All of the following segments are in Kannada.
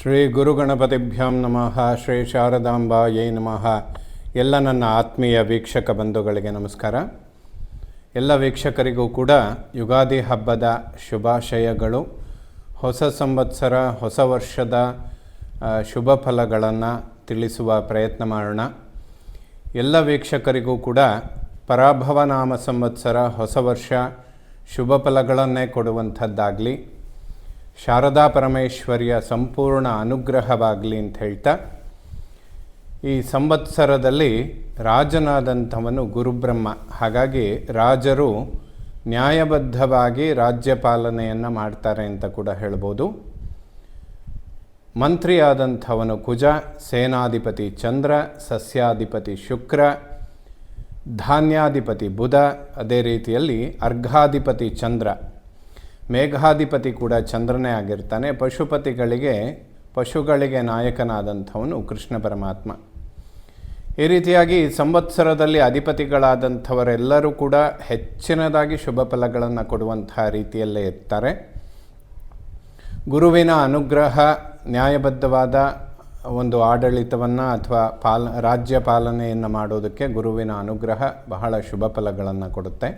ಶ್ರೀ ಗುರುಗಣಪತಿಭ್ಯಾಂ ನಮಃ. ಶ್ರೀ ಶಾರದಾಂಬಾಯೈ ನಮಃ. ಎಲ್ಲ ನನ್ನ ಆತ್ಮೀಯ ವೀಕ್ಷಕ ಬಂಧುಗಳಿಗೆ ನಮಸ್ಕಾರ. ಎಲ್ಲ ವೀಕ್ಷಕರಿಗೂ ಕೂಡ ಯುಗಾದಿ ಹಬ್ಬದ ಶುಭಾಶಯಗಳು. ಹೊಸ ಸಂವತ್ಸರ, ಹೊಸ ವರ್ಷದ ಶುಭ ಫಲಗಳನ್ನು ತಿಳಿಸುವ ಪ್ರಯತ್ನ ಮಾಡೋಣ. ಎಲ್ಲ ವೀಕ್ಷಕರಿಗೂ ಕೂಡ ಪರಾಭವನಾಮ ಸಂವತ್ಸರ, ಹೊಸ ವರ್ಷ ಶುಭ ಫಲಗಳನ್ನೇ ಕೊಡುವಂಥದ್ದಾಗಲಿ, ಶಾರದಾ ಪರಮೇಶ್ವರಿಯ ಸಂಪೂರ್ಣ ಅನುಗ್ರಹವಾಗಲಿ ಅಂತ ಹೇಳ್ತಾ, ಈ ಸಂವತ್ಸರದಲ್ಲಿ ರಾಜನಾದಂಥವನು ಗುರುಬ್ರಹ್ಮ. ಹಾಗಾಗಿ ರಾಜರು ನ್ಯಾಯಬದ್ಧವಾಗಿ ರಾಜ್ಯಪಾಲನೆಯನ್ನು ಮಾಡ್ತಾರೆ ಅಂತ ಕೂಡ ಹೇಳ್ಬೋದು. ಮಂತ್ರಿಯಾದಂಥವನು ಕುಜ, ಸೇನಾಧಿಪತಿ ಚಂದ್ರ, ಸಸ್ಯಾಧಿಪತಿ ಶುಕ್ರ, ಧಾನ್ಯಾಧಿಪತಿ ಬುಧ, ಅದೇ ರೀತಿಯಲ್ಲಿ ಅರ್ಘಾಧಿಪತಿ ಚಂದ್ರ, ಮೇಘಾಧಿಪತಿ ಕೂಡ ಚಂದ್ರನೇ ಆಗಿರ್ತಾನೆ. ಪಶುಗಳಿಗೆ ನಾಯಕನಾದಂಥವನು ಕೃಷ್ಣ ಪರಮಾತ್ಮ. ಈ ರೀತಿಯಾಗಿ ಸಂವತ್ಸರದಲ್ಲಿ ಅಧಿಪತಿಗಳಾದಂಥವರೆಲ್ಲರೂ ಕೂಡ ಹೆಚ್ಚಿನದಾಗಿ ಶುಭ ಫಲಗಳನ್ನು ಕೊಡುವಂತಹ ರೀತಿಯಲ್ಲೇ ಇರ್ತಾರೆ. ಗುರುವಿನ ಅನುಗ್ರಹ, ನ್ಯಾಯಬದ್ಧವಾದ ಒಂದು ಆಡಳಿತವನ್ನು ಅಥವಾ ರಾಜ್ಯ ಪಾಲನೆಯನ್ನು ಮಾಡೋದಕ್ಕೆ ಗುರುವಿನ ಅನುಗ್ರಹ ಬಹಳ ಶುಭ ಫಲಗಳನ್ನು ಕೊಡುತ್ತೆ.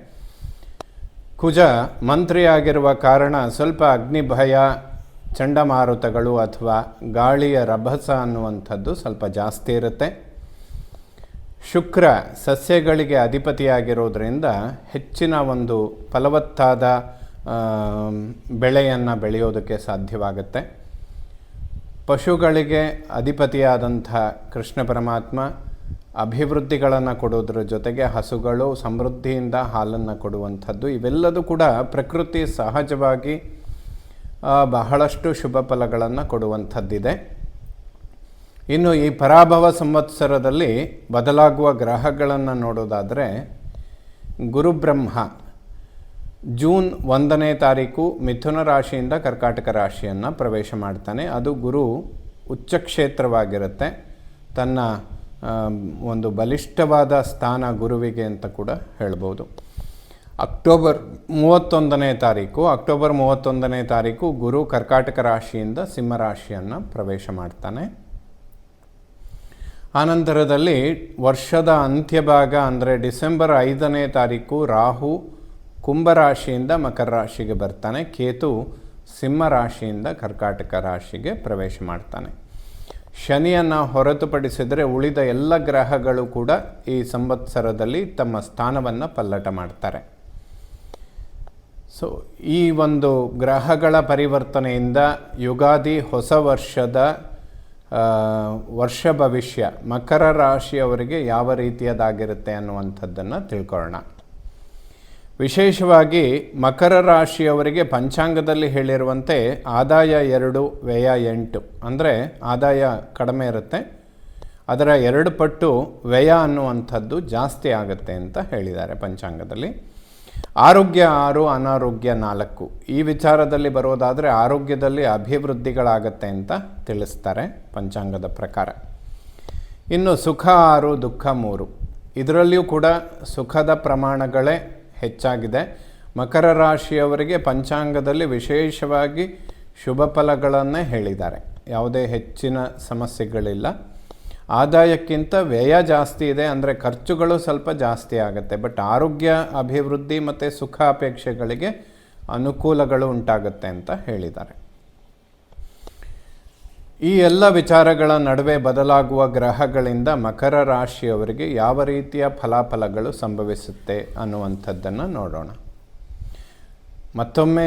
ಕುಜ ಮಂತ್ರಿಯಾಗಿರುವ ಕಾರಣ ಸ್ವಲ್ಪ ಅಗ್ನಿಭಯ, ಚಂಡಮಾರುತಗಳು ಅಥವಾ ಗಾಳಿಯ ರಭಸ ಅನ್ನುವಂಥದ್ದು ಸ್ವಲ್ಪ ಜಾಸ್ತಿ ಇರುತ್ತೆ. ಶುಕ್ರ ಸಸ್ಯಗಳಿಗೆ ಅಧಿಪತಿಯಾಗಿರೋದ್ರಿಂದ ಹೆಚ್ಚಿನ ಒಂದು ಫಲವತ್ತಾದ ಬೆಳೆಯನ್ನು ಬೆಳೆಯೋದಕ್ಕೆ ಸಾಧ್ಯವಾಗುತ್ತೆ. ಪಶುಗಳಿಗೆ ಅಧಿಪತಿಯಾದಂಥ ಕೃಷ್ಣ ಪರಮಾತ್ಮ ಅಭಿವೃದ್ಧಿಗಳನ್ನು ಕೊಡೋದ್ರ ಜೊತೆಗೆ ಹಸುಗಳು ಸಮೃದ್ಧಿಯಿಂದ ಹಾಲನ್ನು ಕೊಡುವಂಥದ್ದು, ಇವೆಲ್ಲದೂ ಕೂಡ ಪ್ರಕೃತಿ ಸಹಜವಾಗಿ ಬಹಳಷ್ಟು ಶುಭ ಫಲಗಳನ್ನು ಕೊಡುವಂಥದ್ದಿದೆ. ಇನ್ನು ಈ ಪರಾಭವ ಸಂವತ್ಸರದಲ್ಲಿ ಬದಲಾಗುವ ಗ್ರಹಗಳನ್ನು ನೋಡೋದಾದರೆ, ಗುರುಬ್ರಹ್ಮ ಜೂನ್ 1ನೇ ತಾರೀಕು ಮಿಥುನ ರಾಶಿಯಿಂದ ಕರ್ಕಾಟಕ ರಾಶಿಯನ್ನು ಪ್ರವೇಶ ಮಾಡ್ತಾನೆ. ಅದು ಗುರು ಉಚ್ಚಕ್ಷೇತ್ರವಾಗಿರುತ್ತೆ. ತನ್ನ ಒಂದು ಬಲಿಷ್ಠವಾದ ಸ್ಥಾನ ಗುರುವಿಗೆ ಅಂತ ಕೂಡ ಹೇಳ್ಬೋದು. ಅಕ್ಟೋಬರ್ 31ನೇ ತಾರೀಕು ಗುರು ಕರ್ಕಾಟಕ ರಾಶಿಯಿಂದ ಸಿಂಹ ರಾಶಿಯನ್ನು ಪ್ರವೇಶ ಮಾಡ್ತಾನೆ. ಆನಂತರದಲ್ಲಿ ವರ್ಷದ ಅಂತ್ಯಭಾಗ ಅಂದರೆ ಡಿಸೆಂಬರ್ 5ನೇ ತಾರೀಕು ರಾಹು ಕುಂಭರಾಶಿಯಿಂದ ಮಕರ ರಾಶಿಗೆ ಬರ್ತಾನೆ. ಕೇತು ಸಿಂಹ ರಾಶಿಯಿಂದ ಕರ್ಕಾಟಕ ರಾಶಿಗೆ ಪ್ರವೇಶ ಮಾಡ್ತಾನೆ. ಶನಿಯನ್ನು ಹೊರತುಪಡಿಸಿದರೆ ಉಳಿದ ಎಲ್ಲ ಗ್ರಹಗಳು ಕೂಡ ಈ ಸಂವತ್ಸರದಲ್ಲಿ ತಮ್ಮ ಸ್ಥಾನವನ್ನು ಪಲ್ಲಟ ಮಾಡ್ತಾರೆ. ಸೊ ಈ ಒಂದು ಗ್ರಹಗಳ ಪರಿವರ್ತನೆಯಿಂದ ಯುಗಾದಿ ಹೊಸ ವರ್ಷದ ವರ್ಷ ಭವಿಷ್ಯ ಮಕರ ರಾಶಿಯವರಿಗೆ ಯಾವ ರೀತಿಯದಾಗಿರುತ್ತೆ ಅನ್ನುವಂಥದ್ದನ್ನು ತಿಳ್ಕೊಳ್ಳೋಣ. ವಿಶೇಷವಾಗಿ ಮಕರ ರಾಶಿಯವರಿಗೆ ಪಂಚಾಂಗದಲ್ಲಿ ಹೇಳಿರುವಂತೆ ಆದಾಯ 2, ವ್ಯಯ 8. ಅಂದರೆ ಆದಾಯ ಕಡಿಮೆ ಇರುತ್ತೆ, ಅದರ 2 ಪಟ್ಟು ವ್ಯಯ ಅನ್ನುವಂಥದ್ದು ಜಾಸ್ತಿ ಆಗುತ್ತೆ ಅಂತ ಹೇಳಿದ್ದಾರೆ ಪಂಚಾಂಗದಲ್ಲಿ. ಆರೋಗ್ಯ 6, ಅನಾರೋಗ್ಯ 4. ಈ ವಿಚಾರದಲ್ಲಿ ಬರೋದಾದರೆ ಆರೋಗ್ಯದಲ್ಲಿ ಅಭಿವೃದ್ಧಿಗಳಾಗತ್ತೆ ಅಂತ ತಿಳಿಸ್ತಾರೆ ಪಂಚಾಂಗದ ಪ್ರಕಾರ. ಇನ್ನು ಸುಖ 6, ದುಃಖ 3. ಇದರಲ್ಲಿಯೂ ಕೂಡ ಸುಖದ ಪ್ರಮಾಣಗಳೇ ಹೆಚ್ಚಾಗಿದೆ. ಮಕರ ರಾಶಿಯವರಿಗೆ ಪಂಚಾಂಗದಲ್ಲಿ ವಿಶೇಷವಾಗಿ ಶುಭ ಫಲಗಳನ್ನೇ ಹೇಳಿದ್ದಾರೆ. ಯಾವುದೇ ಹೆಚ್ಚಿನ ಸಮಸ್ಯೆಗಳಿಲ್ಲ. ಆದಾಯಕ್ಕಿಂತ ವ್ಯಯ ಜಾಸ್ತಿ ಇದೆ, ಅಂದರೆ ಖರ್ಚುಗಳು ಸ್ವಲ್ಪ ಜಾಸ್ತಿ ಆಗುತ್ತೆ. ಬಟ್ ಆರೋಗ್ಯ ಅಭಿವೃದ್ಧಿ ಮತ್ತು ಸುಖ ಅಪೇಕ್ಷೆಗಳಿಗೆ ಅನುಕೂಲಗಳು ಉಂಟಾಗುತ್ತೆ ಅಂತ ಹೇಳಿದ್ದಾರೆ. ಈ ಎಲ್ಲ ವಿಚಾರಗಳ ನಡುವೆ ಬದಲಾಗುವ ಗ್ರಹಗಳಿಂದ ಮಕರ ರಾಶಿಯವರಿಗೆ ಯಾವ ರೀತಿಯ ಫಲಾಫಲಗಳು ಸಂಭವಿಸುತ್ತೆ ಅನ್ನುವಂಥದ್ದನ್ನು ನೋಡೋಣ. ಮತ್ತೊಮ್ಮೆ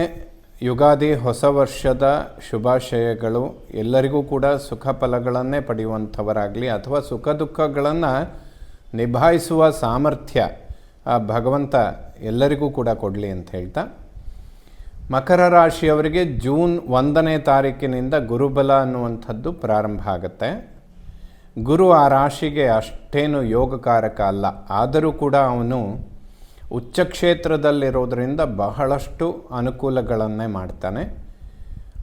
ಯುಗಾದಿ ಹೊಸ ವರ್ಷದ ಶುಭಾಶಯಗಳು. ಎಲ್ಲರಿಗೂ ಕೂಡ ಸುಖ ಫಲಗಳನ್ನೇ ಪಡೆಯುವಂಥವರಾಗಲಿ ಅಥವಾ ಸುಖ ದುಃಖಗಳನ್ನು ನಿಭಾಯಿಸುವ ಸಾಮರ್ಥ್ಯ ಭಗವಂತ ಎಲ್ಲರಿಗೂ ಕೂಡ ಕೊಡಲಿ ಅಂತ ಹೇಳ್ತಾ, ಮಕರ ರಾಶಿಯವರಿಗೆ ಜೂನ್ 1ನೇ ತಾರೀಕಿನಿಂದ ಗುರುಬಲ ಅನ್ನುವಂಥದ್ದು ಪ್ರಾರಂಭ ಆಗುತ್ತೆ. ಗುರು ಆ ರಾಶಿಗೆ ಅಷ್ಟೇನು ಯೋಗಕಾರಕ ಅಲ್ಲ, ಆದರೂ ಕೂಡ ಅವನು ಉಚ್ಚಕ್ಷೇತ್ರದಲ್ಲಿರೋದರಿಂದ ಬಹಳಷ್ಟು ಅನುಕೂಲಗಳನ್ನೇ ಮಾಡ್ತಾನೆ.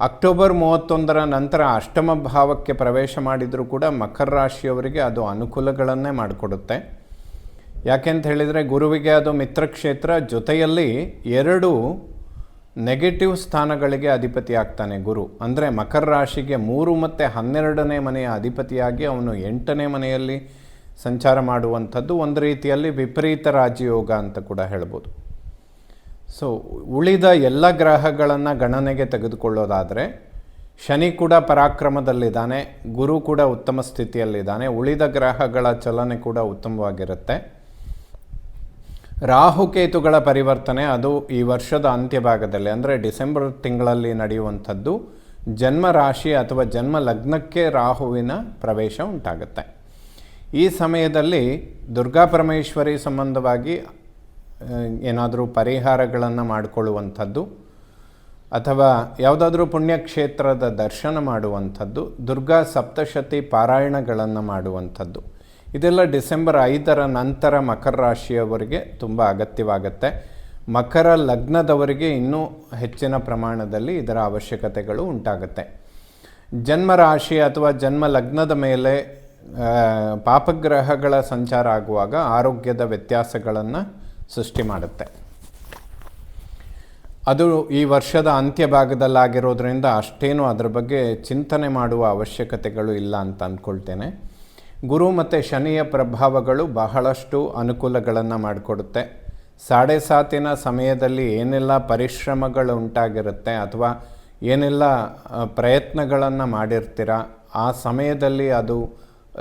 ಅಕ್ಟೋಬರ್ 31ರ ನಂತರ ಅಷ್ಟಮ ಭಾವಕ್ಕೆ ಪ್ರವೇಶ ಮಾಡಿದರೂ ಕೂಡ ಮಕರ ರಾಶಿಯವರಿಗೆ ಅದು ಅನುಕೂಲಗಳನ್ನೇ ಮಾಡಿಕೊಡುತ್ತೆ. ಯಾಕೆಂತ ಹೇಳಿದರೆ ಗುರುವಿಗೆ ಅದು ಮಿತ್ರಕ್ಷೇತ್ರ, ಜೊತೆಯಲ್ಲಿ 2 ನೆಗೆಟಿವ್ ಸ್ಥಾನಗಳಿಗೆ ಅಧಿಪತಿ ಆಗ್ತಾನೆ ಗುರು. ಅಂದರೆ ಮಕರ ರಾಶಿಗೆ 3 ಮತ್ತು 12ನೇ ಮನೆಯ ಅಧಿಪತಿಯಾಗಿ ಅವನು 8ನೇ ಮನೆಯಲ್ಲಿ ಸಂಚಾರ ಮಾಡುವಂಥದ್ದು ಒಂದು ರೀತಿಯಲ್ಲಿ ವಿಪರೀತ ರಾಜಯೋಗ ಅಂತ ಕೂಡ ಹೇಳ್ಬೋದು. ಸೊ ಉಳಿದ ಎಲ್ಲ ಗ್ರಹಗಳನ್ನು ಗಣನೆಗೆ ತೆಗೆದುಕೊಳ್ಳೋದಾದರೆ ಶನಿ ಕೂಡ ಪರಾಕ್ರಮದಲ್ಲಿದ್ದಾನೆ, ಗುರು ಕೂಡ ಉತ್ತಮ ಸ್ಥಿತಿಯಲ್ಲಿದ್ದಾನೆ, ಉಳಿದ ಗ್ರಹಗಳ ಚಲನೆ ಕೂಡ ಉತ್ತಮವಾಗಿರುತ್ತೆ. ರಾಹುಕೇತುಗಳ ಪರಿವರ್ತನೆ ಅದು ಈ ವರ್ಷದ ಅಂತ್ಯಭಾಗದಲ್ಲಿ ಅಂದರೆ ಡಿಸೆಂಬರ್ ತಿಂಗಳಲ್ಲಿ ನಡೆಯುವಂಥದ್ದು. ಜನ್ಮ ರಾಶಿ ಅಥವಾ ಜನ್ಮ ಲಗ್ನಕ್ಕೆ ರಾಹುವಿನ ಪ್ರವೇಶ ಉಂಟಾಗುತ್ತೆ. ಈ ಸಮಯದಲ್ಲಿ ದುರ್ಗಾ ಪರಮೇಶ್ವರಿ ಸಂಬಂಧವಾಗಿ ಏನಾದರೂ ಪರಿಹಾರಗಳನ್ನು ಮಾಡಿಕೊಳ್ಳುವಂಥದ್ದು ಅಥವಾ ಯಾವುದಾದ್ರೂ ಪುಣ್ಯಕ್ಷೇತ್ರದ ದರ್ಶನ ಮಾಡುವಂಥದ್ದು, ದುರ್ಗಾ ಸಪ್ತಶತಿ ಪಾರಾಯಣಗಳನ್ನು ಮಾಡುವಂಥದ್ದು, ಇದೆಲ್ಲ ಡಿಸೆಂಬರ್ 5ರ ನಂತರ ಮಕರ ರಾಶಿಯವರಿಗೆ ತುಂಬ ಅಗತ್ಯವಾಗುತ್ತೆ. ಮಕರ ಲಗ್ನದವರಿಗೆ ಇನ್ನೂ ಹೆಚ್ಚಿನ ಪ್ರಮಾಣದಲ್ಲಿ ಇದರ ಅವಶ್ಯಕತೆಗಳು ಉಂಟಾಗುತ್ತೆ. ಜನ್ಮ ರಾಶಿ ಅಥವಾ ಜನ್ಮ ಲಗ್ನದ ಮೇಲೆ ಪಾಪಗ್ರಹಗಳ ಸಂಚಾರ ಆಗುವಾಗ ಆರೋಗ್ಯದ ವ್ಯತ್ಯಾಸಗಳನ್ನು ಸೃಷ್ಟಿ ಮಾಡುತ್ತೆ. ಅದು ಈ ವರ್ಷದ ಅಂತ್ಯಭಾಗದಲ್ಲಾಗಿರೋದ್ರಿಂದ ಅಷ್ಟೇನೂ ಅದರ ಬಗ್ಗೆ ಚಿಂತನೆ ಮಾಡುವ ಅವಶ್ಯಕತೆಗಳು ಇಲ್ಲ ಅಂತ ಅಂದ್ಕೊಳ್ತೇನೆ. ಗುರು ಮತ್ತು ಶನಿಯ ಪ್ರಭಾವಗಳು ಬಹಳಷ್ಟು ಅನುಕೂಲಗಳನ್ನು ಮಾಡಿಕೊಡುತ್ತೆ. 7.5 ಸಮಯದಲ್ಲಿ ಏನೆಲ್ಲ ಪರಿಶ್ರಮಗಳು ಉಂಟಾಗಿರುತ್ತೆ ಅಥವಾ ಏನೆಲ್ಲ ಪ್ರಯತ್ನಗಳನ್ನು ಮಾಡಿರ್ತೀರ, ಆ ಸಮಯದಲ್ಲಿ ಅದು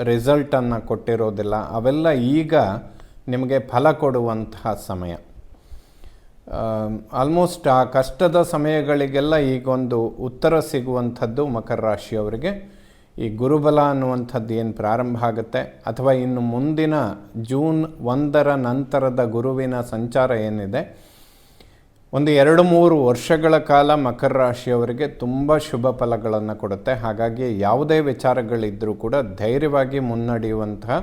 ರಿಸಲ್ಟನ್ನು ಕೊಟ್ಟಿರೋದಿಲ್ಲ. ಅವೆಲ್ಲ ಈಗ ನಿಮಗೆ ಫಲ ಕೊಡುವಂತಹ ಸಮಯ. ಆಲ್ಮೋಸ್ಟ್ ಆ ಕಷ್ಟದ ಸಮಯಗಳಿಗೆಲ್ಲ ಈಗೊಂದು ಉತ್ತರ ಸಿಗುವಂಥದ್ದು ಮಕರ ರಾಶಿಯವರಿಗೆ. ಈ ಗುರುಬಲ ಅನ್ನುವಂಥದ್ದು ಏನು ಪ್ರಾರಂಭ ಆಗುತ್ತೆ ಅಥವಾ ಇನ್ನು ಮುಂದಿನ ಜೂನ್ 1ರ ನಂತರದ ಗುರುವಿನ ಸಂಚಾರ ಏನಿದೆ, ಒಂದು 2-3 ವರ್ಷಗಳ ಕಾಲ ಮಕರ ರಾಶಿಯವರಿಗೆ ತುಂಬ ಶುಭ ಫಲಗಳನ್ನು ಕೊಡುತ್ತೆ. ಹಾಗಾಗಿ ಯಾವುದೇ ವಿಚಾರಗಳಿದ್ದರೂ ಕೂಡ ಧೈರ್ಯವಾಗಿ ಮುನ್ನಡೆಯುವಂತಹ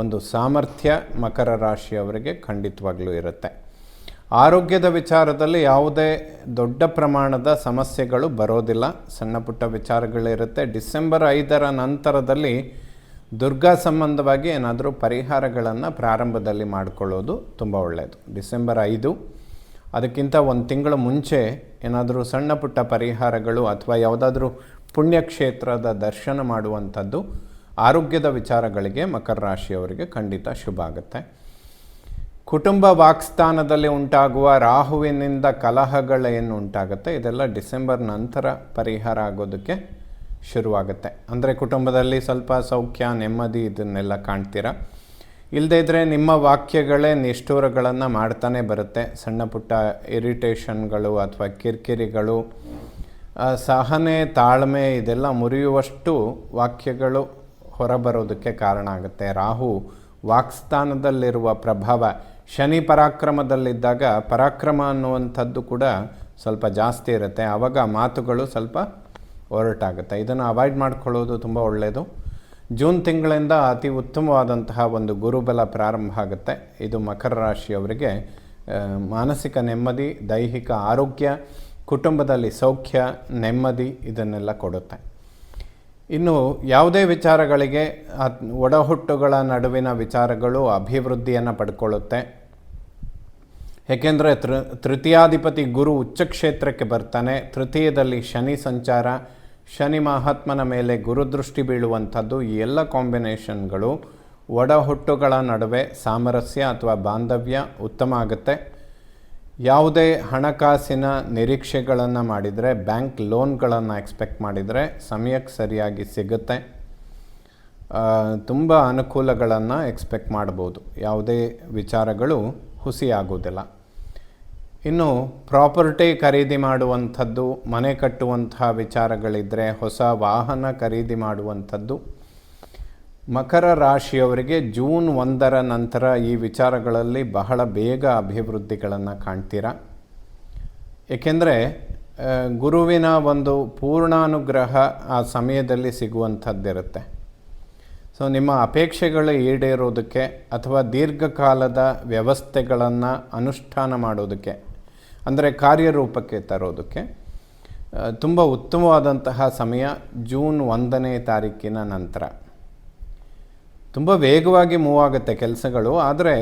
ಒಂದು ಸಾಮರ್ಥ್ಯ ಮಕರ ರಾಶಿಯವರಿಗೆ ಖಂಡಿತವಾಗ್ಲೂ ಇರುತ್ತೆ. ಆರೋಗ್ಯದ ವಿಚಾರದಲ್ಲಿ ಯಾವುದೇ ದೊಡ್ಡ ಪ್ರಮಾಣದ ಸಮಸ್ಯೆಗಳು ಬರೋದಿಲ್ಲ, ಸಣ್ಣ ಪುಟ್ಟ ವಿಚಾರಗಳಿರುತ್ತೆ. ಡಿಸೆಂಬರ್ 5ರ ನಂತರದಲ್ಲಿ ದುರ್ಗಾ ಸಂಬಂಧವಾಗಿ ಏನಾದರೂ ಪರಿಹಾರಗಳನ್ನು ಪ್ರಾರಂಭದಲ್ಲಿ ಮಾಡಿಕೊಳ್ಳೋದು ತುಂಬ ಒಳ್ಳೆಯದು. ಡಿಸೆಂಬರ್ 5 ಅದಕ್ಕಿಂತ ಒಂದು ತಿಂಗಳು ಮುಂಚೆ ಏನಾದರೂ ಸಣ್ಣ ಪುಟ್ಟ ಪರಿಹಾರಗಳು ಅಥವಾ ಯಾವುದಾದ್ರೂ ಪುಣ್ಯಕ್ಷೇತ್ರದ ದರ್ಶನ ಮಾಡುವಂಥದ್ದು ಆರೋಗ್ಯದ ವಿಚಾರಗಳಿಗೆ ಮಕರ ರಾಶಿಯವರಿಗೆ ಖಂಡಿತ ಶುಭ ಆಗುತ್ತೆ. ಕುಟುಂಬ ವಾಕ್ಸ್ಥಾನದಲ್ಲಿ ಉಂಟಾಗುವ ರಾಹುವಿನಿಂದ ಕಲಹಗಳೇನು ಉಂಟಾಗುತ್ತೆ, ಇದೆಲ್ಲ ಡಿಸೆಂಬರ್ ನಂತರ ಪರಿಹಾರ ಆಗೋದಕ್ಕೆ ಶುರುವಾಗುತ್ತೆ. ಅಂದರೆ ಕುಟುಂಬದಲ್ಲಿ ಸ್ವಲ್ಪ ಸೌಖ್ಯ, ನೆಮ್ಮದಿ ಇದನ್ನೆಲ್ಲ ಕಾಣ್ತೀರ. ಇಲ್ಲದೇ ಇದ್ದರೆ ನಿಮ್ಮ ವಾಕ್ಯಗಳೇ ನಿಷ್ಠೂರಗಳನ್ನು ಮಾಡ್ತಾನೆ ಬರುತ್ತೆ. ಸಣ್ಣ ಪುಟ್ಟ ಇರಿಟೇಷನ್ಗಳು ಅಥವಾ ಕಿರಿಕಿರಿಗಳು, ಸಹನೆ, ತಾಳ್ಮೆ ಇದೆಲ್ಲ ಮುರಿಯುವಷ್ಟು ವಾಕ್ಯಗಳು ಹೊರಬರೋದಕ್ಕೆ ಕಾರಣ ಆಗುತ್ತೆ. ರಾಹು ವಾಕ್ಸ್ಥಾನದಲ್ಲಿರುವ ಪ್ರಭಾವ, ಶನಿ ಪರಾಕ್ರಮದಲ್ಲಿದ್ದಾಗ ಪರಾಕ್ರಮ ಅನ್ನುವಂಥದ್ದು ಕೂಡ ಸ್ವಲ್ಪ ಜಾಸ್ತಿ ಇರುತ್ತೆ. ಆವಾಗ ಮಾತುಗಳು ಸ್ವಲ್ಪ ಹೊರಟಾಗುತ್ತೆ. ಇದನ್ನು ಅವಾಯ್ಡ್ ಮಾಡ್ಕೊಳ್ಳೋದು ತುಂಬ ಒಳ್ಳೆಯದು. ಜೂನ್ ತಿಂಗಳಿಂದ ಅತಿ ಉತ್ತಮವಾದಂತಹ ಒಂದು ಗುರುಬಲ ಪ್ರಾರಂಭ ಆಗುತ್ತೆ. ಇದು ಮಕರ ರಾಶಿಯವರಿಗೆ ಮಾನಸಿಕ ನೆಮ್ಮದಿ, ದೈಹಿಕ ಆರೋಗ್ಯ, ಕುಟುಂಬದಲ್ಲಿ ಸೌಖ್ಯ, ನೆಮ್ಮದಿ ಇದನ್ನೆಲ್ಲ ಕೊಡುತ್ತೆ. ಇನ್ನು ಯಾವುದೇ ವಿಚಾರಗಳಿಗೆ ಒಡಹುಟ್ಟುಗಳ ನಡುವಿನ ವಿಚಾರಗಳು ಅಭಿವೃದ್ಧಿಯನ್ನು ಪಡ್ಕೊಳ್ಳುತ್ತೆ. ಏಕೆಂದರೆ ತೃತೀಯಾಧಿಪತಿ ಗುರು ಉಚ್ಚಕ್ಷೇತ್ರಕ್ಕೆ ಬರ್ತಾನೆ. ತೃತೀಯದಲ್ಲಿ ಶನಿ ಸಂಚಾರ, ಶನಿ ಮಹಾತ್ಮನ ಮೇಲೆ ಗುರುದೃಷ್ಟಿ ಬೀಳುವಂಥದ್ದು, ಈ ಎಲ್ಲ ಕಾಂಬಿನೇಷನ್ಗಳು ಒಡಹುಟ್ಟುಗಳ ನಡುವೆ ಸಾಮರಸ್ಯ ಅಥವಾ ಬಾಂಧವ್ಯ ಉತ್ತಮ ಆಗುತ್ತೆ. ಯಾವುದೇ ಹಣಕಾಸಿನ ನಿರೀಕ್ಷೆಗಳನ್ನು ಮಾಡಿದರೆ, ಬ್ಯಾಂಕ್ ಲೋನ್ಗಳನ್ನು ಎಕ್ಸ್ಪೆಕ್ಟ್ ಮಾಡಿದರೆ ಸಮಯಕ್ಕೆ ಸರಿಯಾಗಿ ಸಿಗುತ್ತೆ. ತುಂಬ ಅನುಕೂಲಗಳನ್ನು ಎಕ್ಸ್ಪೆಕ್ಟ್ ಮಾಡ್ಬೋದು. ಯಾವುದೇ ವಿಚಾರಗಳು ಹುಸಿಯಾಗೋದಿಲ್ಲ. ಇನ್ನು ಪ್ರಾಪರ್ಟಿ ಖರೀದಿ ಮಾಡುವಂಥದ್ದು, ಮನೆ ಕಟ್ಟುವಂತಹ ವಿಚಾರಗಳಿದ್ದರೆ, ಹೊಸ ವಾಹನ ಖರೀದಿ ಮಾಡುವಂಥದ್ದು, ಮಕರ ರಾಶಿಯವರಿಗೆ ಜೂನ್ 1ರ ನಂತರ ಈ ವಿಚಾರಗಳಲ್ಲಿ ಬಹಳ ಬೇಗ ಅಭಿವೃದ್ಧಿಗಳನ್ನು ಕಾಣ್ತೀರಾ. ಏಕೆಂದರೆ ಗುರುವಿನ ಒಂದು ಪೂರ್ಣಾನುಗ್ರಹ ಆ ಸಮಯದಲ್ಲಿ ಸಿಗುವಂಥದ್ದಿರುತ್ತೆ. ಸೊ ನಿಮ್ಮ ಅಪೇಕ್ಷೆಗಳು ಈಡೇರೋದಕ್ಕೆ ಅಥವಾ ದೀರ್ಘಕಾಲದ ವ್ಯವಸ್ಥೆಗಳನ್ನು ಅನುಷ್ಠಾನ ಮಾಡೋದಕ್ಕೆ, ಅಂದರೆ ಕಾರ್ಯರೂಪಕ್ಕೆ ತರೋದಕ್ಕೆ ತುಂಬ ಉತ್ತಮವಾದಂತಹ ಸಮಯ ಜೂನ್ 1ನೇ ತಾರೀಕಿನ ನಂತರ. ತುಂಬ ವೇಗವಾಗಿ ಮೂವ್ ಆಗುತ್ತೆ ಕೆಲಸಗಳು, ಆದರೆ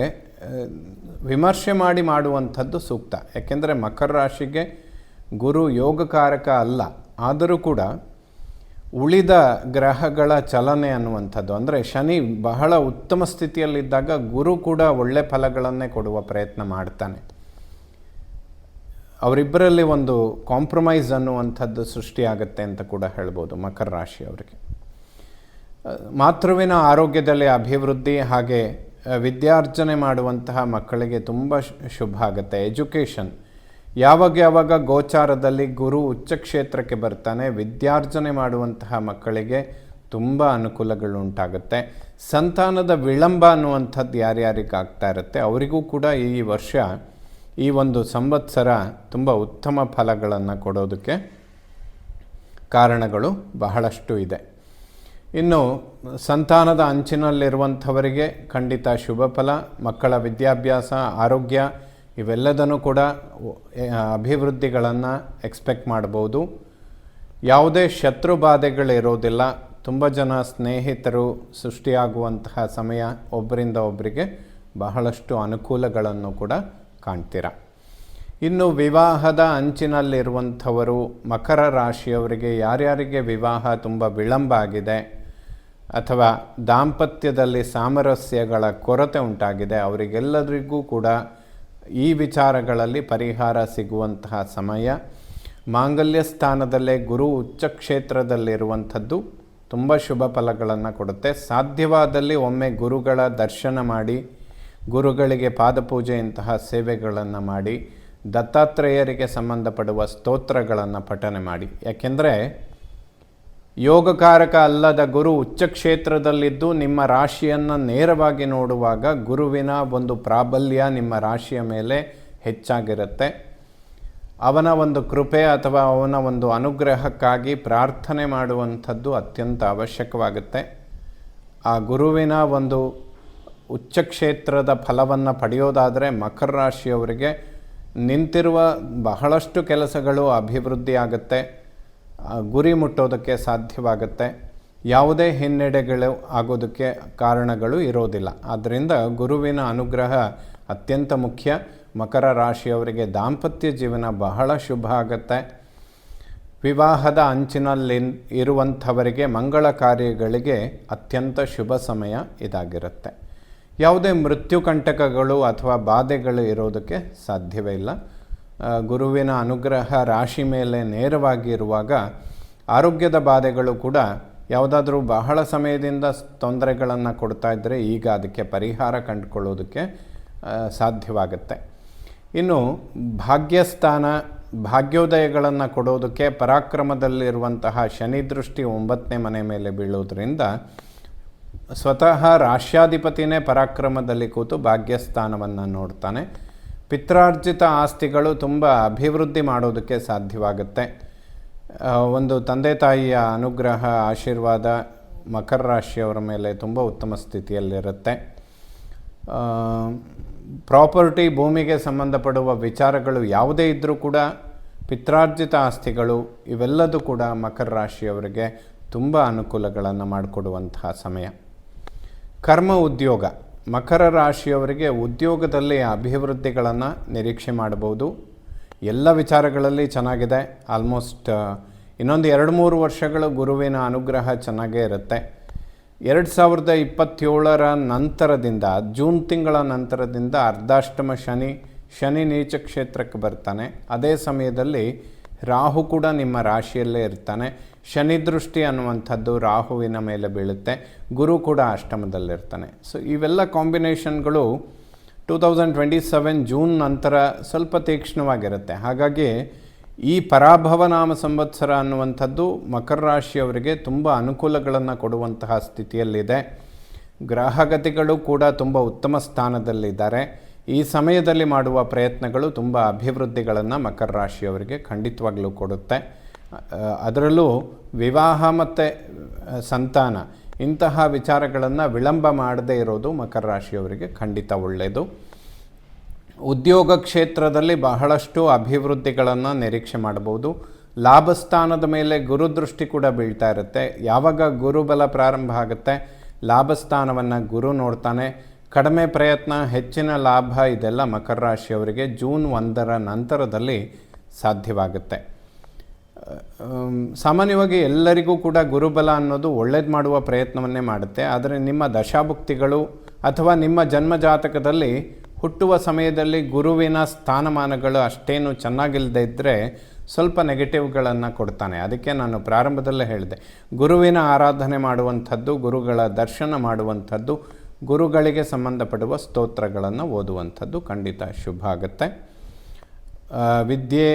ವಿಮರ್ಶೆ ಮಾಡಿ ಮಾಡುವಂಥದ್ದು ಸೂಕ್ತ. ಯಾಕೆಂದರೆ ಮಕರ ರಾಶಿಗೆ ಗುರು ಯೋಗಕಾರಕ ಅಲ್ಲ, ಆದರೂ ಕೂಡ ಉಳಿದ ಗ್ರಹಗಳ ಚಲನೆ ಅನ್ನುವಂಥದ್ದು, ಅಂದರೆ ಶನಿ ಬಹಳ ಉತ್ತಮ ಸ್ಥಿತಿಯಲ್ಲಿದ್ದಾಗ ಗುರು ಕೂಡ ಒಳ್ಳೆ ಫಲಗಳನ್ನೇ ಕೊಡುವ ಪ್ರಯತ್ನ ಮಾಡ್ತಾನೆ. ಅವರಿಬ್ಬರಲ್ಲಿ ಒಂದು ಕಾಂಪ್ರಮೈಸ್ ಅನ್ನುವಂಥದ್ದು ಸೃಷ್ಟಿಯಾಗುತ್ತೆ ಅಂತ ಕೂಡ ಹೇಳ್ಬೋದು ಮಕರ ರಾಶಿಯವರಿಗೆ. ಮಾತೃವಿನ ಆರೋಗ್ಯದಲ್ಲಿ ಅಭಿವೃದ್ಧಿ, ಹಾಗೆ ವಿದ್ಯಾರ್ಜನೆ ಮಾಡುವಂತಹ ಮಕ್ಕಳಿಗೆ ತುಂಬ ಶುಭ ಆಗುತ್ತೆ. ಎಜುಕೇಷನ್ ಯಾವಾಗ ಗೋಚಾರದಲ್ಲಿ ಗುರು ಉಚ್ಚ ಕ್ಷೇತ್ರಕ್ಕೆ ಬರ್ತಾನೆ, ವಿದ್ಯಾರ್ಜನೆ ಮಾಡುವಂತಹ ಮಕ್ಕಳಿಗೆ ತುಂಬ ಅನುಕೂಲಗಳು ಉಂಟಾಗುತ್ತೆ. ಸಂತಾನದ ವಿಳಂಬ ಅನ್ನುವಂಥದ್ದು ಯಾರ್ಯಾರಿಗೆ ಆಗ್ತಾ ಇರುತ್ತೆ ಅವರಿಗೂ ಕೂಡ ಈ ವರ್ಷ, ಈ ಒಂದು ಸಂವತ್ಸರ ತುಂಬ ಉತ್ತಮ ಫಲಗಳನ್ನು ಕೊಡೋದಕ್ಕೆ ಕಾರಣಗಳು ಬಹಳಷ್ಟು ಇದೆ. ಇನ್ನು ಸಂತಾನದ ಅಂಚಿನಲ್ಲಿರುವಂಥವರಿಗೆ ಖಂಡಿತ ಶುಭ ಫಲ, ಮಕ್ಕಳ ವಿದ್ಯಾಭ್ಯಾಸ, ಆರೋಗ್ಯ ಇವೆಲ್ಲದನ್ನು ಕೂಡ ಅಭಿವೃದ್ಧಿಗಳನ್ನು ಎಕ್ಸ್ಪೆಕ್ಟ್ ಮಾಡ್ಬೋದು. ಯಾವುದೇ ಶತ್ರು ಬಾಧೆಗಳಿರೋದಿಲ್ಲ. ತುಂಬ ಜನ ಸ್ನೇಹಿತರು ಸೃಷ್ಟಿಯಾಗುವಂತಹ ಸಮಯ, ಒಬ್ಬರಿಂದ ಒಬ್ಬರಿಗೆ ಬಹಳಷ್ಟು ಅನುಕೂಲಗಳನ್ನು ಕೂಡ ಕಾಣ್ತೀರ. ಇನ್ನು ವಿವಾಹದ ಅಂಚಿನಲ್ಲಿರುವಂಥವರು ಮಕರ ರಾಶಿಯವರಿಗೆ, ಯಾರ್ಯಾರಿಗೆ ವಿವಾಹ ತುಂಬ ವಿಳಂಬ ಆಗಿದೆ ಅಥವಾ ದಾಂಪತ್ಯದಲ್ಲಿ ಸಾಮರಸ್ಯಗಳ ಕೊರತೆ ಉಂಟಾಗಿದೆ, ಅವರಿಗೆಲ್ಲರಿಗೂ ಕೂಡ ಈ ವಿಚಾರಗಳಲ್ಲಿ ಪರಿಹಾರ ಸಿಗುವಂತಹ ಸಮಯ. ಮಾಂಗಲ್ಯ ಸ್ಥಾನದಲ್ಲೇ ಗುರು ಉಚ್ಚ ಕ್ಷೇತ್ರದಲ್ಲಿರುವಂಥದ್ದು ತುಂಬ ಶುಭ ಫಲಗಳನ್ನು ಕೊಡುತ್ತೆ. ಸಾಧ್ಯವಾದಲ್ಲಿ ಒಮ್ಮೆ ಗುರುಗಳ ದರ್ಶನ ಮಾಡಿ, ಗುರುಗಳಿಗೆ ಪಾದಪೂಜೆಯಂತಹ ಸೇವೆಗಳನ್ನು ಮಾಡಿ, ದತ್ತಾತ್ರೇಯರಿಗೆ ಸಂಬಂಧಪಡುವ ಸ್ತೋತ್ರಗಳನ್ನು ಪಠನೆ ಮಾಡಿ. ಯಾಕೆಂದರೆ ಯೋಗಕಾರಕ ಅಲ್ಲದ ಗುರು ಉಚ್ಚ ಕ್ಷೇತ್ರದಲ್ಲಿದ್ದು ನಿಮ್ಮ ರಾಶಿಯನ್ನು ನೇರವಾಗಿ ನೋಡುವಾಗ ಗುರುವಿನ ಒಂದು ಪ್ರಾಬಲ್ಯ ನಿಮ್ಮ ರಾಶಿಯ ಮೇಲೆ ಹೆಚ್ಚಾಗಿರುತ್ತೆ. ಅವನ ಒಂದು ಕೃಪೆ ಅಥವಾ ಅವನ ಒಂದು ಅನುಗ್ರಹಕ್ಕಾಗಿ ಪ್ರಾರ್ಥನೆ ಮಾಡುವಂಥದ್ದು ಅತ್ಯಂತ ಅವಶ್ಯಕವಾಗುತ್ತೆ. ಆ ಗುರುವಿನ ಒಂದು ಉಚ್ಚ ಕ್ಷೇತ್ರದ ಫಲವನ್ನು ಪಡೆಯೋದಾದರೆ ಮಕರ ರಾಶಿಯವರಿಗೆ ನಿಂತಿರುವ ಬಹಳಷ್ಟು ಕೆಲಸಗಳು ಅಭಿವೃದ್ಧಿ ಆಗುತ್ತೆ, ಗುರಿ ಮುಟ್ಟೋದಕ್ಕೆ ಸಾಧ್ಯವಾಗುತ್ತೆ. ಯಾವುದೇ ಹಿನ್ನಡೆಗಳು ಆಗೋದಕ್ಕೆ ಕಾರಣಗಳು ಇರೋದಿಲ್ಲ. ಆದ್ದರಿಂದ ಗುರುವಿನ ಅನುಗ್ರಹ ಅತ್ಯಂತ ಮುಖ್ಯ. ಮಕರ ರಾಶಿಯವರಿಗೆ ದಾಂಪತ್ಯ ಜೀವನ ಬಹಳ ಶುಭ ಆಗುತ್ತೆ. ವಿವಾಹದ ಅಂಚಿನಲ್ಲಿ ಇರುವಂಥವರಿಗೆ ಮಂಗಳ ಕಾರ್ಯಗಳಿಗೆ ಅತ್ಯಂತ ಶುಭ ಸಮಯ ಇದಾಗಿರುತ್ತೆ. ಯಾವುದೇ ಮೃತ್ಯುಕಂಟಕಗಳು ಅಥವಾ ಬಾಧೆಗಳು ಇರೋದಕ್ಕೆ ಸಾಧ್ಯವೇ ಇಲ್ಲ. ಗುರುವಿನ ಅನುಗ್ರಹ ರಾಶಿ ಮೇಲೆ ನೇರವಾಗಿ ಇರುವಾಗ ಆರೋಗ್ಯದ ಬಾಧೆಗಳು ಕೂಡ ಯಾವುದಾದ್ರೂ ಬಹಳ ಸಮಯದಿಂದ ತೊಂದರೆಗಳನ್ನು ಕೊಡ್ತಾ ಇದ್ದರೆ ಈಗ ಅದಕ್ಕೆ ಪರಿಹಾರ ಕಂಡುಕೊಳ್ಳೋದಕ್ಕೆ ಸಾಧ್ಯವಾಗುತ್ತೆ. ಇನ್ನು ಭಾಗ್ಯಸ್ಥಾನ, ಭಾಗ್ಯೋದಯಗಳನ್ನು ಕೊಡೋದಕ್ಕೆ ಪರಾಕ್ರಮದಲ್ಲಿರುವಂತಹ ಶನಿ ದೃಷ್ಟಿ 9ನೇ ಮನೆ ಮೇಲೆ ಬೀಳೋದ್ರಿಂದ ಸ್ವತಃ ರಾಶ್ಯಾಧಿಪತಿನೇ ಪರಾಕ್ರಮದಲ್ಲಿ ಕೂತು ಭಾಗ್ಯಸ್ಥಾನವನ್ನು ನೋಡ್ತಾನೆ. ಪಿತ್ರಾರ್ಜಿತ ಆಸ್ತಿಗಳು ತುಂಬ ಅಭಿವೃದ್ಧಿ ಮಾಡೋದಕ್ಕೆ ಸಾಧ್ಯವಾಗುತ್ತೆ. ಒಂದು ತಂದೆ ತಾಯಿಯ ಅನುಗ್ರಹ, ಆಶೀರ್ವಾದ ಮಕರ ರಾಶಿಯವರ ಮೇಲೆ ತುಂಬ ಉತ್ತಮ ಸ್ಥಿತಿಯಲ್ಲಿರುತ್ತೆ. ಪ್ರಾಪರ್ಟಿ, ಭೂಮಿಗೆ ಸಂಬಂಧಪಡುವ ವಿಚಾರಗಳು ಯಾವುದೇ ಇದ್ದರೂ ಕೂಡ ಪಿತ್ರಾರ್ಜಿತ ಆಸ್ತಿಗಳು ಇವೆಲ್ಲದೂ ಕೂಡ ಮಕರ ರಾಶಿಯವರಿಗೆ ತುಂಬ ಅನುಕೂಲಗಳನ್ನು ಮಾಡಿಕೊಡುವಂತಹ ಸಮಯ. ಕರ್ಮ, ಉದ್ಯೋಗ, ಮಕರ ರಾಶಿಯವರಿಗೆ ಉದ್ಯೋಗದಲ್ಲಿ ಅಭಿವೃದ್ಧಿಗಳನ್ನು ನಿರೀಕ್ಷೆ ಮಾಡಬಹುದು. ಎಲ್ಲ ವಿಚಾರಗಳಲ್ಲಿ ಚೆನ್ನಾಗಿದೆ. ಆಲ್ಮೋಸ್ಟ್ ಇನ್ನೊಂದು 2-3 ವರ್ಷಗಳು ಗುರುವಿನ ಅನುಗ್ರಹ ಚೆನ್ನಾಗೇ ಇರುತ್ತೆ. 2027 ನಂತರದಿಂದ, ಜೂನ್ ತಿಂಗಳ ನಂತರದಿಂದ ಅರ್ಧಾಷ್ಟಮ ಶನಿ ನೀಚ ಕ್ಷೇತ್ರಕ್ಕೆ ಬರ್ತಾನೆ. ಅದೇ ಸಮಯದಲ್ಲಿ ರಾಹು ಕೂಡ ನಿಮ್ಮ ರಾಶಿಯಲ್ಲೇ ಇರ್ತಾನೆ. ಶನಿ ದೃಷ್ಟಿ ಅನ್ನುವಂಥದ್ದು ರಾಹುವಿನ ಮೇಲೆ ಬೀಳುತ್ತೆ. ಗುರು ಕೂಡ ಅಷ್ಟಮದಲ್ಲಿರ್ತಾನೆ. ಸೊ ಇವೆಲ್ಲ ಕಾಂಬಿನೇಷನ್ಗಳು 2027 ಜೂನ್ ನಂತರ ಸ್ವಲ್ಪ ತೀಕ್ಷ್ಣವಾಗಿರುತ್ತೆ. ಹಾಗಾಗಿ ಈ ಪರಾಭವನಾಮ ಸಂವತ್ಸರ ಅನ್ನುವಂಥದ್ದು ಮಕರ ರಾಶಿಯವರಿಗೆ ತುಂಬ ಅನುಕೂಲಗಳನ್ನು ಕೊಡುವಂತಹ ಸ್ಥಿತಿಯಲ್ಲಿದೆ. ಗ್ರಹಗತಿಗಳು ಕೂಡ ತುಂಬ ಉತ್ತಮ ಸ್ಥಾನದಲ್ಲಿದ್ದಾರೆ. ಈ ಸಮಯದಲ್ಲಿ ಮಾಡುವ ಪ್ರಯತ್ನಗಳು ತುಂಬ ಅಭಿವೃದ್ಧಿಗಳನ್ನು ಮಕರ ರಾಶಿಯವರಿಗೆ ಖಂಡಿತವಾಗಲೂ ಕೊಡುತ್ತೆ. ಅದರಲ್ಲೂ ವಿವಾಹ ಮತ್ತು ಸಂತಾನ ಇಂತಹ ವಿಚಾರಗಳನ್ನು ವಿಳಂಬ ಮಾಡದೇ ಇರೋದು ಮಕರ ರಾಶಿಯವರಿಗೆ ಖಂಡಿತ ಒಳ್ಳೆಯದು. ಉದ್ಯೋಗ ಕ್ಷೇತ್ರದಲ್ಲಿ ಬಹಳಷ್ಟು ಅಭಿವೃದ್ಧಿಗಳನ್ನು ನಿರೀಕ್ಷೆ ಮಾಡಬಹುದು. ಲಾಭಸ್ಥಾನದ ಮೇಲೆ ಗುರುದೃಷ್ಟಿ ಕೂಡ ಬೀಳ್ತಾ ಇರುತ್ತೆ. ಯಾವಾಗ ಗುರುಬಲ ಪ್ರಾರಂಭ ಆಗುತ್ತೆ, ಲಾಭಸ್ಥಾನವನ್ನು ಗುರು ನೋಡ್ತಾನೆ. ಕಡಿಮೆ ಪ್ರಯತ್ನ, ಹೆಚ್ಚಿನ ಲಾಭ, ಇದೆಲ್ಲ ಮಕರ ರಾಶಿಯವರಿಗೆ ಜೂನ್ 1 ನಂತರದಲ್ಲಿ ಸಾಧ್ಯವಾಗುತ್ತೆ. ಸಾಮಾನ್ಯವಾಗಿ ಎಲ್ಲರಿಗೂ ಕೂಡ ಗುರುಬಲ ಅನ್ನೋದು ಒಳ್ಳೇದು ಮಾಡುವ ಪ್ರಯತ್ನವನ್ನೇ ಮಾಡುತ್ತೆ. ಆದರೆ ನಿಮ್ಮ ದಶಾಭುಕ್ತಿಗಳು ಅಥವಾ ನಿಮ್ಮ ಜನ್ಮಜಾತಕದಲ್ಲಿ ಹುಟ್ಟುವ ಸಮಯದಲ್ಲಿ ಗುರುವಿನ ಸ್ಥಾನಮಾನಗಳು ಅಷ್ಟೇನು ಚೆನ್ನಾಗಿಲ್ಲದೆ ಇದ್ದರೆ ಸ್ವಲ್ಪ ನೆಗೆಟಿವ್ಗಳನ್ನು ಕೊಡ್ತಾನೆ. ಅದಕ್ಕೆ ನಾನು ಪ್ರಾರಂಭದಲ್ಲೇ ಹೇಳಿದೆ, ಗುರುವಿನ ಆರಾಧನೆ ಮಾಡುವಂಥದ್ದು, ಗುರುಗಳ ದರ್ಶನ ಮಾಡುವಂಥದ್ದು, ಗುರುಗಳಿಗೆ ಸಂಬಂಧಪಡುವ ಸ್ತೋತ್ರಗಳನ್ನು ಓದುವಂಥದ್ದು ಖಂಡಿತ ಶುಭ ಆಗುತ್ತೆ. ವಿದ್ಯೆ,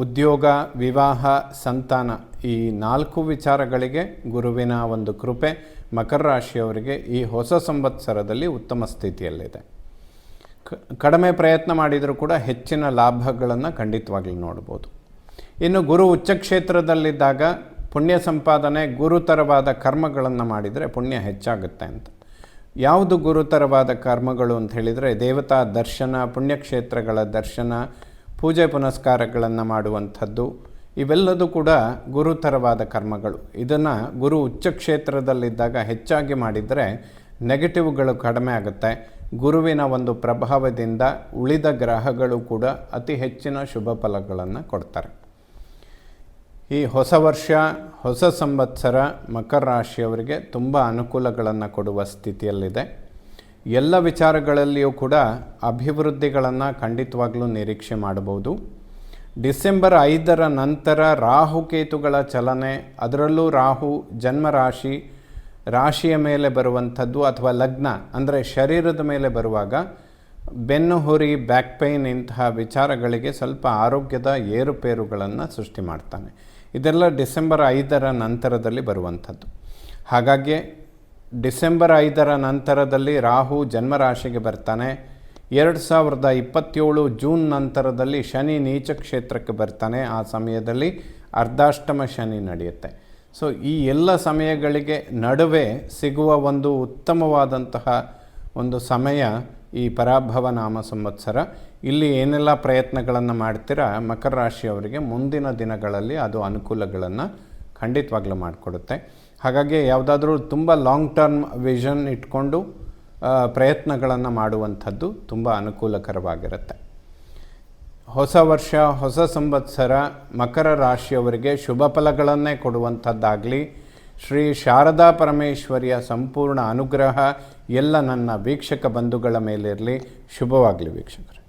ಉದ್ಯೋಗ, ವಿವಾಹ, ಸಂತಾನ ಈ 4 ವಿಚಾರಗಳಿಗೆ ಗುರುವಿನ ಒಂದು ಕೃಪೆ ಮಕರ ರಾಶಿಯವರಿಗೆ ಈ ಹೊಸ ಸಂವತ್ಸರದಲ್ಲಿ ಉತ್ತಮ ಸ್ಥಿತಿಯಲ್ಲಿದೆ. ಕಡಿಮೆ ಪ್ರಯತ್ನ ಮಾಡಿದರೂ ಕೂಡ ಹೆಚ್ಚಿನ ಲಾಭಗಳನ್ನು ಖಂಡಿತವಾಗ್ಲೂ ನೋಡ್ಬೋದು. ಇನ್ನು ಗುರು ಉಚ್ಚಕ್ಷೇತ್ರದಲ್ಲಿದ್ದಾಗ ಪುಣ್ಯ ಸಂಪಾದನೆ, ಗುರುತರವಾದ ಕರ್ಮಗಳನ್ನು ಮಾಡಿದರೆ ಪುಣ್ಯ ಹೆಚ್ಚಾಗುತ್ತೆ ಅಂತ. ಯಾವುದು ಗುರುತರವಾದ ಕರ್ಮಗಳು ಅಂತ ಹೇಳಿದರೆ, ದೇವತಾ ದರ್ಶನ, ಪುಣ್ಯಕ್ಷೇತ್ರಗಳ ದರ್ಶನ, ಪೂಜೆ ಪುನಸ್ಕಾರಗಳನ್ನು ಮಾಡುವಂಥದ್ದು, ಇವೆಲ್ಲದೂ ಕೂಡ ಗುರುತರವಾದ ಕರ್ಮಗಳು. ಇದನ್ನು ಗುರು ಉಚ್ಚಕ್ಷೇತ್ರದಲ್ಲಿದ್ದಾಗ ಹೆಚ್ಚಾಗಿ ಮಾಡಿದರೆ ನೆಗೆಟಿವ್ಗಳು ಕಡಿಮೆ ಆಗುತ್ತೆ. ಗುರುವಿನ ಒಂದು ಪ್ರಭಾವದಿಂದ ಉಳಿದ ಗ್ರಹಗಳು ಕೂಡ ಅತಿ ಹೆಚ್ಚಿನ ಶುಭ ಫಲಗಳನ್ನು ಕೊಡ್ತಾರೆ. ಈ ಹೊಸ ವರ್ಷ, ಹೊಸ ಸಂವತ್ಸರ ಮಕರ ರಾಶಿಯವರಿಗೆ ತುಂಬ ಅನುಕೂಲಗಳನ್ನು ಕೊಡುವ ಸ್ಥಿತಿಯಲ್ಲಿದೆ. ಎಲ್ಲ ವಿಚಾರಗಳಲ್ಲಿಯೂ ಕೂಡ ಅಭಿವೃದ್ಧಿಗಳನ್ನು ಖಂಡಿತವಾಗ್ಲೂ ನಿರೀಕ್ಷೆ ಮಾಡಬಹುದು. ಡಿಸೆಂಬರ್ 5ರ ನಂತರ ರಾಹುಕೇತುಗಳ ಚಲನೆ, ಅದರಲ್ಲೂ ರಾಹು ಜನ್ಮರಾಶಿ, ರಾಶಿಯ ಮೇಲೆ ಬರುವಂಥದ್ದು ಅಥವಾ ಲಗ್ನ ಅಂದರೆ ಶರೀರದ ಮೇಲೆ ಬರುವಾಗ ಬೆನ್ನು ಹುರಿ, ಬ್ಯಾಕ್ ಪೇಯ್ನ್ ಇಂತಹ ವಿಚಾರಗಳಿಗೆ ಸ್ವಲ್ಪ ಆರೋಗ್ಯದ ಏರುಪೇರುಗಳನ್ನು ಸೃಷ್ಟಿ ಮಾಡ್ತಾನೆ. ಇದೆಲ್ಲ ಡಿಸೆಂಬರ್ 5ರ ನಂತರದಲ್ಲಿ ಬರುವಂಥದ್ದು. ಹಾಗಾಗಿ ಡಿಸೆಂಬರ್ 5ರ ನಂತರದಲ್ಲಿ ರಾಹು ಜನ್ಮರಾಶಿಗೆ ಬರ್ತಾನೆ. 2027 ಜೂನ್ ನಂತರದಲ್ಲಿ ಶನಿ ನೀಚ ಕ್ಷೇತ್ರಕ್ಕೆ ಬರ್ತಾನೆ. ಆ ಸಮಯದಲ್ಲಿ ಅರ್ಧಾಷ್ಟಮ ಶನಿ ನಡೆಯುತ್ತೆ. ಸೊ ಈ ಎಲ್ಲ ಸಮಯಗಳಿಗೆ ನಡುವೆ ಸಿಗುವ ಒಂದು ಉತ್ತಮವಾದಂತಹ ಒಂದು ಸಮಯ ಈ ಪರಾಭವ ನಾಮ ಸಂವತ್ಸರ. ಇಲ್ಲಿ ಏನೆಲ್ಲ ಪ್ರಯತ್ನಗಳನ್ನು ಮಾಡ್ತೀರಾ ಮಕರ ರಾಶಿಯವರಿಗೆ ಮುಂದಿನ ದಿನಗಳಲ್ಲಿ ಅದು ಅನುಕೂಲಗಳನ್ನು ಖಂಡಿತವಾಗ್ಲೂ ಮಾಡಿಕೊಡುತ್ತೆ. ಹಾಗಾಗಿ ಯಾವುದಾದ್ರೂ ತುಂಬ ಲಾಂಗ್ ಟರ್ಮ್ ವಿಷನ್ ಇಟ್ಕೊಂಡು ಪ್ರಯತ್ನಗಳನ್ನು ಮಾಡುವಂಥದ್ದು ತುಂಬ ಅನುಕೂಲಕರವಾಗಿರುತ್ತೆ. ಹೊಸ ವರ್ಷ, ಹೊಸ ಸಂವತ್ಸರ ಮಕರ ರಾಶಿಯವರಿಗೆ ಶುಭ ಫಲಗಳನ್ನೇ ಕೊಡುವಂಥದ್ದಾಗಲಿ. ಶ್ರೀ ಶಾರದಾ ಪರಮೇಶ್ವರಿಯ ಸಂಪೂರ್ಣ ಅನುಗ್ರಹ ಎಲ್ಲ ನನ್ನ ವೀಕ್ಷಕ ಬಂಧುಗಳ ಮೇಲಿರಲಿ. ಶುಭವಾಗಲಿ ವೀಕ್ಷಕರೇ.